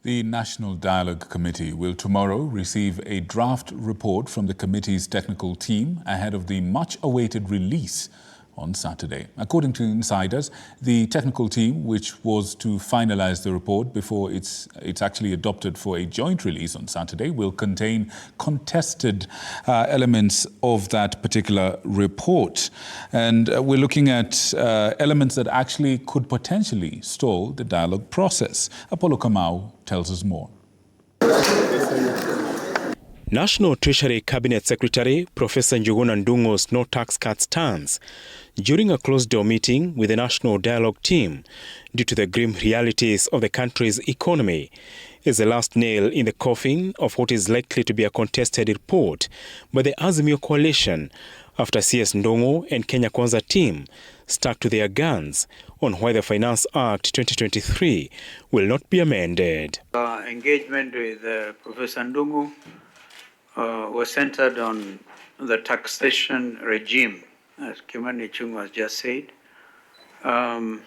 The National Dialogue Committee will tomorrow receive a draft report from the committee's technical team ahead of the much-awaited release on Saturday. According to insiders, the technical team, which was to finalize the report before it's actually adopted for a joint release on Saturday, will contain contested elements of that particular report. And we're looking at elements that actually could potentially stall the dialogue process. Apollo Kamau tells us more. National Treasury Cabinet Secretary Professor Njuguna Ndung'u's no tax cut stance during a closed-door meeting with the National Dialogue team due to the grim realities of the country's economy is the last nail in the coffin of what is likely to be a contested report by the Azimio coalition after CS Ndung'u and Kenya Kwanza team stuck to their guns on why the Finance Act 2023 will not be amended. Engagement with Professor Ndung'u was centered on the taxation regime, as Kimani Ichung'wa has just said, and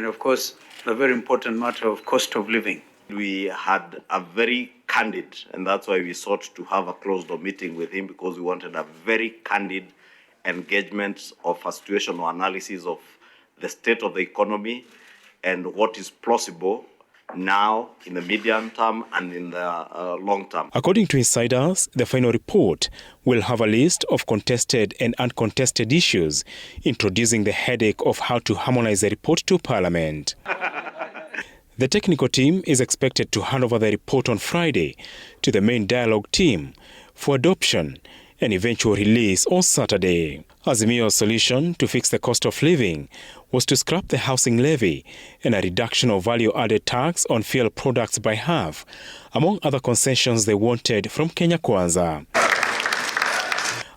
of course the very important matter of cost of living. We had a very candid, and that's why we sought to have a closed-door meeting with him, because we wanted a very candid engagement of a situational analysis of the state of the economy and what is plausible now, in the medium term and in the long term. According to insiders, the final report will have a list of contested and uncontested issues, introducing the headache of how to harmonize the report to Parliament. The technical team is expected to hand over the report on Friday to the main dialogue team for adoption and eventual release on Saturday. Azimio's solution to fix the cost of living was to scrap the housing levy and a reduction of value-added tax on fuel products by half, among other concessions they wanted from Kenya Kwanza.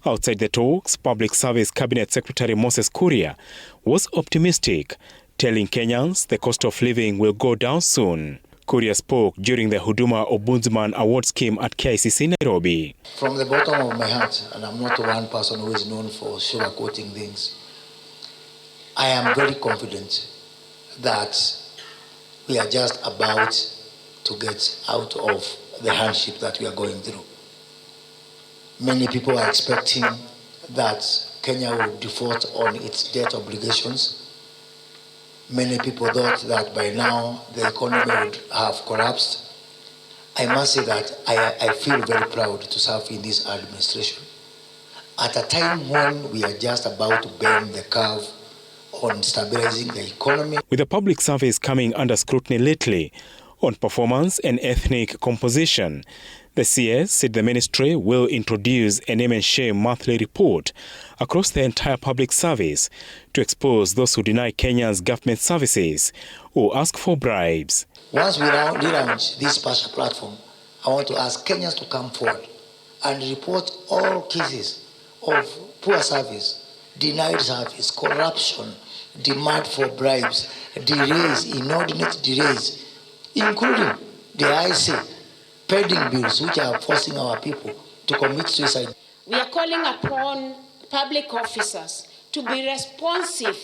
Outside the talks, Public Service Cabinet Secretary Moses Kuria was optimistic, telling Kenyans the cost of living will go down soon. Kuria spoke during the Huduma Ombudsman Award Scheme at KICC Nairobi. From the bottom of my heart, and I'm not one person who is known for sugarcoating things, I am very confident that we are just about to get out of the hardship that we are going through. Many people are expecting that Kenya will default on its debt obligations. Many people thought that by now the economy would have collapsed. I must say that I feel very proud to serve in this administration at a time when we are just about to bend the curve on stabilizing the economy. With the public service coming under scrutiny lately on performance and ethnic composition, the CS said the ministry will introduce a name and shame monthly report across the entire public service to expose those who deny Kenya's government services or ask for bribes. Once we relaunch this partial platform, I want to ask Kenyans to come forward and report all cases of poor service, denied service, corruption, demand for bribes, delays, inordinate delays, including the IC pending bills which are forcing our people to commit suicide. We are calling upon public officers to be responsive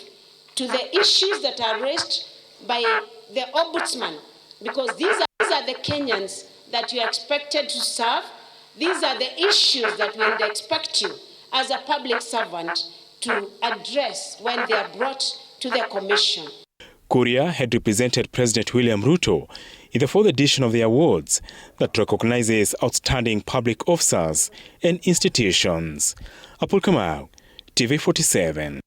to the issues that are raised by the Ombudsman, because these are the Kenyans that you are expected to serve. These are the issues that we would expect you as a public servant to address when they are brought to the Commission. Kuria had represented President William Ruto in the fourth edition of the awards that recognizes outstanding public officers and institutions. Apollo Kamau, TV 47.